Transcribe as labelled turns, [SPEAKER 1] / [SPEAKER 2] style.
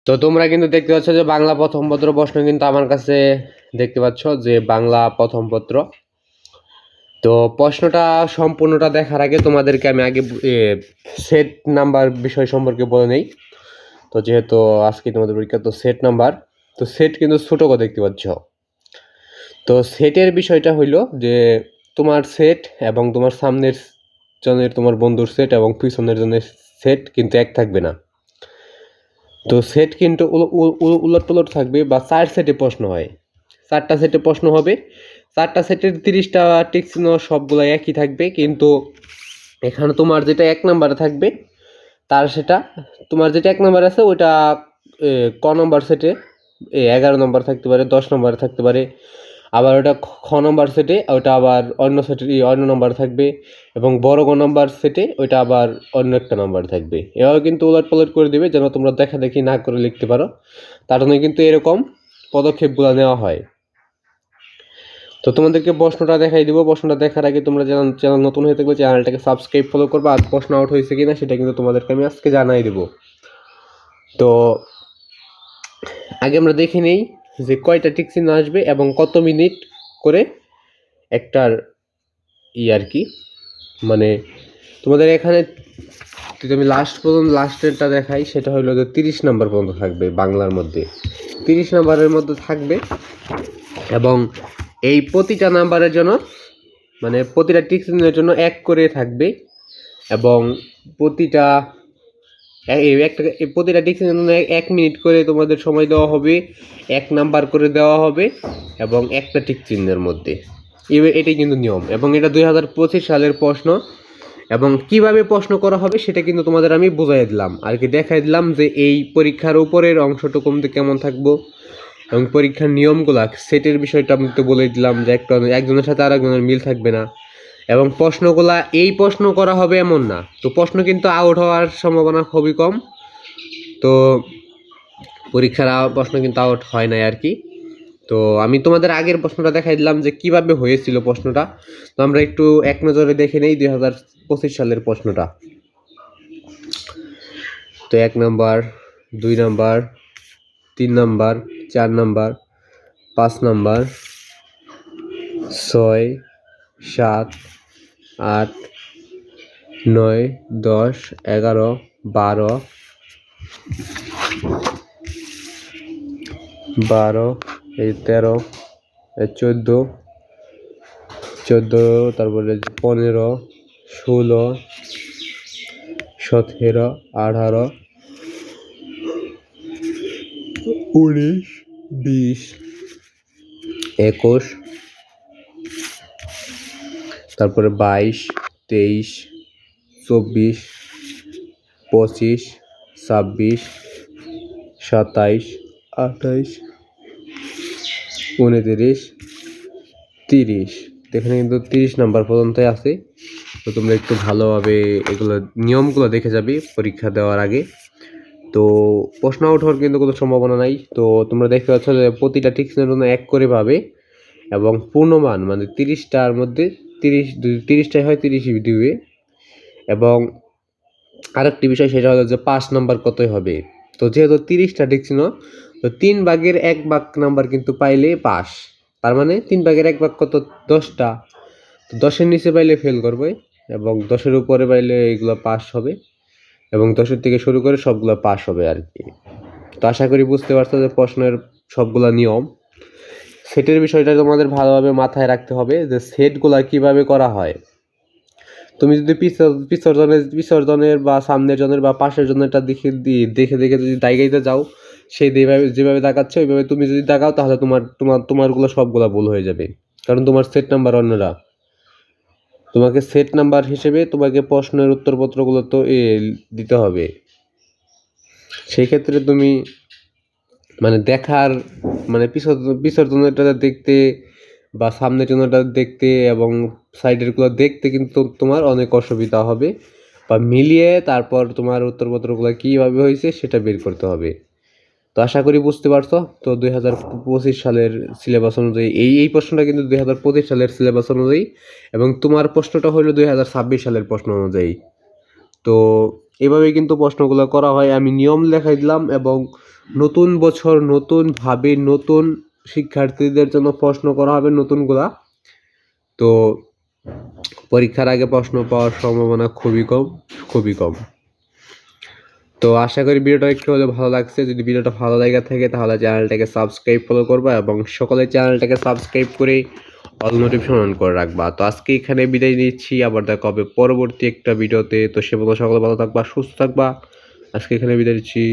[SPEAKER 1] তো তোমরা কিন্তু দেখতে পাচ্ছ যে বাংলা প্রথম পত্র প্রশ্ন কিন্তু আমার কাছে দেখতে পাচ্ছ যে বাংলা প্রথম পত্র। তো প্রশ্নটা সম্পূর্ণটা দেখার আগে তোমাদেরকে আমি আগে সেট নাম্বার বিষয় সম্পর্কে বলে নেই। তো যেহেতু আজকে তোমাদের পরীক্ষা, তো সেট নাম্বার, তো সেট কিন্তু ছোট করে দেখতে পাচ্ছ। তো সেটের বিষয়টা হইল যে তোমার সেট এবং তোমার সামনের জনের তোমার বন্ধুর সেট এবং পিছনের জনের সেট কিন্তু এক থাকবে না। তো সেট কিন্তু উলট পালট থাকবে, বা 4 সেটে প্রশ্ন হয়, 4টা সেটে প্রশ্ন হবে, 4টা সেটের 30টা টিক চিহ্ন সবগুলো একই থাকবে, কিন্তু এখানে তোমার যেটা 1 নম্বরে থাকবে তার সেটা তোমার যেটা 1 নম্বর আছে ওইটা ক নম্বর সেটে 11 নম্বর থাকতে পারে, 10 নম্বরে থাকতে পারে, আবার ওটা খ নম্বর সেটে ওইটা আবার অন্য সেটে অন্য নম্বর থাকবে, এবং বড় গ নম্বর সেটে ওইটা আবার অন্য একটা নম্বর থাকবে। এভাবে কিন্তু উলট পালট করে দেবে যেন তোমরা দেখা দেখি না করে লিখতে পারো, তার জন্য কিন্তু এরকম পদক্ষেপগুলো নেওয়া হয়। তো তোমাদেরকে প্রশ্নটা দেখাই দিব। প্রশ্নটা দেখার আগে তোমরা চ্যানেল নতুন হয়ে থাকলে চ্যানেলটাকে সাবস্ক্রাইব ফলো করবা, আর প্রশ্ন আউট হয়েছে কিনা সেটা কিন্তু তোমাদেরকে আমি আজকে জানাই দেব। তো আগে আমরা দেখে নেই যে কয়টা টিক চিহ্ন আসবে এবং কত মিনিট করে একটার আর কি, মানে তোমাদের এখানে যদি আমি লাস্টেরটা দেখাই, সেটা হলো যে 30 নম্বর পর্যন্ত থাকবে বাংলার মধ্যে, 30 নম্বরের মধ্যে থাকবে, এবং এই প্রতিটা নাম্বারের জন্য মানে প্রতিটা টিক চিহ্নের জন্য 1 করে থাকবে, এবং প্রতিটা প্রতিটা টিক চিহ্নের জন্য 1 মিনিট করে তোমাদের সময় দেওয়া হবে, 1 নাম্বার করে দেওয়া হবে, এবং একটা টিক চিহ্নের মধ্যে। এটাই কিন্তু নিয়ম, এবং এটা 2025 সালের প্রশ্ন, এবং কিভাবে প্রশ্ন করা হবে সেটা কিন্তু তোমাদের আমি বুঝাই দিলাম আর কি, দেখাই দিলাম যে এই পরীক্ষার উপরের অংশটুকু কেমন থাকবো, এবং পরীক্ষার নিয়মগুলা সেটের বিষয়টা আমি তো বলে দিলাম যে একজনের সাথে আরেকজনের মিল থাকবে না, এবং প্রশ্নগুলা এই প্রশ্ন করা হবে এমন না। তো প্রশ্ন কিন্তু আউট হওয়ার সম্ভাবনা খুবই কম, তো পরীক্ষার প্রশ্ন কিন্তু আউট হয় না আর কি। তো আমি তোমাদের আগের প্রশ্নটা দেখাই দিলাম যে কিভাবে হয়েছিল প্রশ্নটা। তো আমরা একটু এক নজরে দেখে নেই 2025 সালের প্রশ্নটা। তো 1 number, 2 number, 3 number, 4 number, 5 number, 6, 7, 8, 9, 10, 11, 12, 13, 14, তারপরে 15, 16, 17, 18, 19, 20, 21, তারপরে 22, 23, 24, 25, 26, 27, 28, 29, 30। এখানে কিন্তু 30 নাম্বার পর্যন্তই আছে। তো তোমরা একটু ভালোভাবে এগুলো নিয়মগুলো দেখে যাবে পরীক্ষা দেওয়ার আগে। তো প্রশ্ন আউট হওয়ার কিন্তু কোনো সম্ভাবনা নাই। তো তোমরা দেখতে পাচ্ছ যে প্রতিটা টিক চিহ্নের জন্য 1 করে পাবে, এবং পূর্ণমান মানে 30টার মধ্যে 30টাই হয় 30ই দিবে। এবং আরেকটি বিষয় সেটা হলো যে 5 নাম্বার কতই হবে। তো যেহেতু 30টা টিক চিহ্ন, তো 3 ভাগের 1 ভাগ নাম্বার কিন্তু পাইলে পাস, তার মানে 3 ভাগের 1 ভাগ কত, 10টা। তো 10-এর নিচে পাইলে ফেল করবে, এবং 10-এর উপরে পাইলে এগুলো পাস হবে, এবং 10-এর থেকে শুরু করে সবগুলো পাস হবে আর কি। তো আশা করি বুঝতে পারছো যে প্রশ্নের সবগুলো নিয়ম। সেটের বিষয়টা তোমাদের ভালোভাবে মাথায় রাখতে হবে যে সেটগুলো কিভাবে করা হয়। তুমি যদি পিছনের বা সামনের জনের বা পাশের জনেরটা দেখে যদি দাগাইতে যাও, সেই যেভাবে দাগাচ্ছে ওইভাবে তুমি যদি দাগাও, তাহলে তোমারগুলো সবগুলো ভুল হয়ে যাবে, কারণ তোমার সেট নাম্বার অন্যরা। তোমাকে সেট নাম্বার হিসেবে তোমাকে প্রশ্নের উত্তরপত্রগুলো তো দিতে হবে। সেই ক্ষেত্রে তুমি মানে দেখার মানে পিছর জনেরটা দেখতে বা সামনের জনেরটা দেখতে এবং সাইডেরগুলো দেখতে কিন্তু তোমার অনেক অসুবিধা হবে, বা মিলিয়ে তারপর তোমার উত্তরপত্রগুলো কীভাবে হয়েছে সেটা বের করতে হবে। তো আশা করি বুঝতে পারছো। তো 2025 সালের সিলেবাস অনুযায়ী এই প্রশ্নটা কিন্তু 2025 সালের সিলেবাস অনুযায়ী, এবং তোমার প্রশ্নটা হলো 2026 সালের প্রশ্ন অনুযায়ী। তো এভাবেই কিন্তু প্রশ্নগুলো করা হয়। আমি নিয়ম লেখাই দিলাম, এবং নতুন বছর নতুনভাবে নতুন শিক্ষার্থীদের জন্য প্রশ্ন করা হবে নতুনগুলা। তো পরীক্ষার আগে প্রশ্ন পাওয়ার সম্ভাবনা খুবই কম। তো আশা করি ভিডিওটা একটু হলেও ভালো লাগছে। যদি ভিডিওটা ভালো লাগে থাকে তাহলে চ্যানেলটাকে সাবস্ক্রাইব ফলো করবা এবং সকলে চ্যানেলটাকে সাবস্ক্রাইব করে অল নোটিফিকেশন অন করে রাখবা। তো আজকে এখানে বিদায় নিচ্ছি, আবার দেখা হবে পরবর্তী একটা ভিডিওতে। তো সে পর্যন্ত সকলে ভালো থাকবা, সুস্থ থাকবা। আজকে এখানে বিদায় নিচ্ছি।